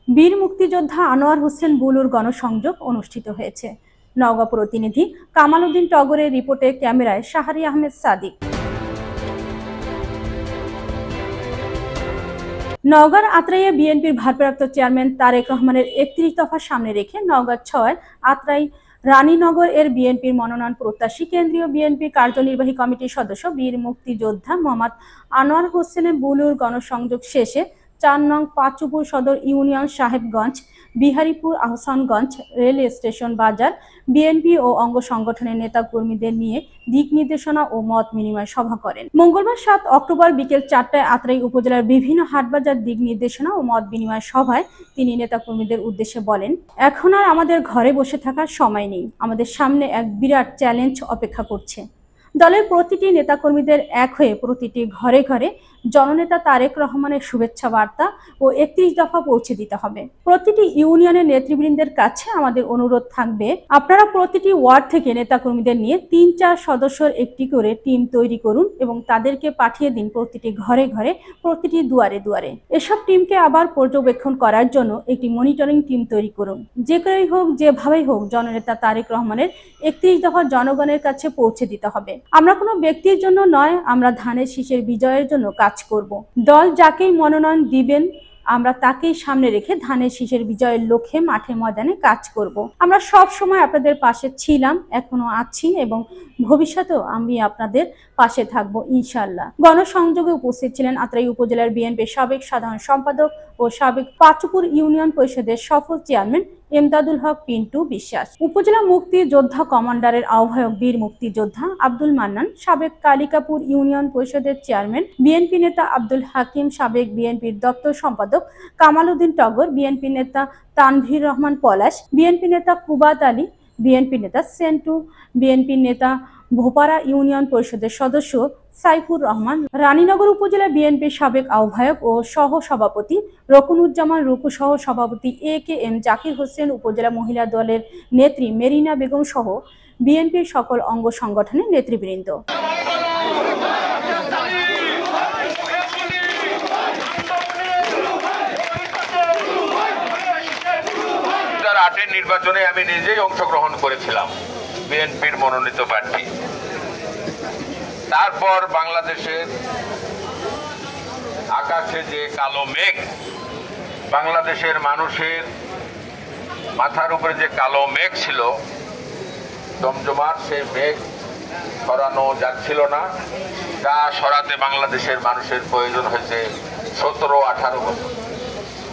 বীর মুক্তিযোদ্ধা আনোয়ার হোসেন বুলুর গণসংযোগ অনুষ্ঠিত হয়েছে। নওগাঁ প্রতিনিধি কামাল উদ্দিন টগরের রিপোর্টে ক্যামেরায় শাহরি আহমেদ সাদিক। নওগাঁর আত্রাইয়ে বিএনপির ভারপ্রাপ্ত চেয়ারম্যান তারেক রহমানের ৩১ দফা সামনে রেখে নওগাঁ ৬ আত্রাই রানীনগর এর বিএনপির মনোনয়ন প্রত্যাশী কেন্দ্রীয় বিএনপি কার্যনির্বাহী কমিটির সদস্য বীর মুক্তিযোদ্ধা মোহাম্মদ আনোয়ার হোসেন বুলুর গণসংযোগ শেষে ৪ নং পাঁচুপুর সদর union Sahebganj Biharipur Ahsanganj rail station বাজার বিএনপি ও অঙ্গ সংগঠনের নেতা কর্মীদের নিয়ে দিক নির্দেশনা ও মত বিনিময় সভা করেন। মঙ্গলবার ৭ অক্টোবর বিকেল ৪টায় আত্রাই উপজেলার বিভিন্ন হাটবাজার দিক নির্দেশনা ও মত বিনিময় সভায় তিনি নেতা কর্মীদের উদ্দেশ্যে বলেন, এখন আর আমাদের ঘরে বসে থাকার সময় নেই, আমাদের সামনে এক বিরাট চ্যালেঞ্জ অপেক্ষা করছে। দলের প্রতিটি নেতাকর্মীদের এক হয়ে প্রতিটি ঘরে ঘরে জননেতা তারেক রহমানের শুভেচ্ছা বার্তা ও ৩১ দফা পৌঁছে দিতে হবে। প্রতিটি ইউনিয়নের নেতৃবৃন্দের কাছে আমাদের অনুরোধ থাকবে, আপনারা প্রতিটি ওয়ার্ড থেকে নেতাকর্মীদের নিয়ে ৩-৪ সদস্যের একটি করে টিম তৈরি করুন এবং তাদেরকে পাঠিয়ে দিন প্রতিটি ঘরে ঘরে, প্রতিটি দুয়ারে দুয়ারে। এসব টিমকে আবার পর্যবেক্ষণ করার জন্য একটি মনিটরিং টিম তৈরি করুন। যে করেই হোক, যেভাবেই হোক, জননেতা তারেক রহমানের ৩১ দফা জনগণের কাছে পৌঁছে দিতে হবে। আমরা কোনো ব্যক্তির জন্য নয়, আমরা ধানের শীষের বিজয়ের জন্য কাজ করব। দল যাকেই মনোনয়ন দিবেন আমরা তাকেই সামনে রেখে ধানের শীষের বিজয়ের লক্ষ্যে মাঠে ময়দানে কাজ করব। আমরা সব সময় আপনাদের পাশে ছিলাম, এখনো আছি এবং ভবিষ্যতেও আমি আপনাদের পাশে থাকবো ইনশাআল্লাহ। গণসংযোগে উপস্থিত ছিলেন আত্রাই উপজেলার বিএনপির সাবেক সাধারণ সম্পাদক ও সাবেক পাঁচুপুর ইউনিয়ন পরিষদের সফল চেয়ারম্যান এমদাদুল হক পিন্টু বিশ্বাস, উপজেলা মুক্তিযোদ্ধা কমান্ডারের আহ্বায়ক বীর মুক্তিযোদ্ধা আব্দুল মান্নান, সাবেক কালিকাপুর ইউনিয়ন পরিষদের চেয়ারম্যান বিএনপি নেতা আব্দুল হাকিম, সাবেক বিএনপির দপ্তর সম্পাদক কামাল উদ্দিন টগর, বিএনপি নেতা তানভীর রহমান পলাশ, বিএনপি নেতা কুবাত আলী, বিএনপি নেতা সেন্টু, বিএনপি নেতা ভোপারা ইউনিয়ন পরিষদের সদস্য সাইফুর রহমান, রানীনগর উপজেলা বিএনপির সাবেক আহ্বায়ক ও সহ সভাপতি রকুনুজ্জামান রুকু সহ সভাপতি AKM জাকির হোসেন, উপজেলা মহিলা দলের নেত্রী মেরিনা বেগম সহ বিএনপির সকল অঙ্গ সংগঠনের নেতৃবৃন্দ। নির্বাচনে আমি নিজেই অংশগ্রহণ করেছিলাম, বিএনপির মনোনীত প্রার্থী। তারপর বাংলাদেশের আকাশে যে কালো মেঘ, বাংলাদেশের মানুষের মাথার উপরে যে কালো মেঘ ছিল জমজমাট, সেই মেঘ সরানো যাচ্ছিল না। যা সরাতে বাংলাদেশের মানুষের প্রয়োজন হয়েছে 17-18 বছর।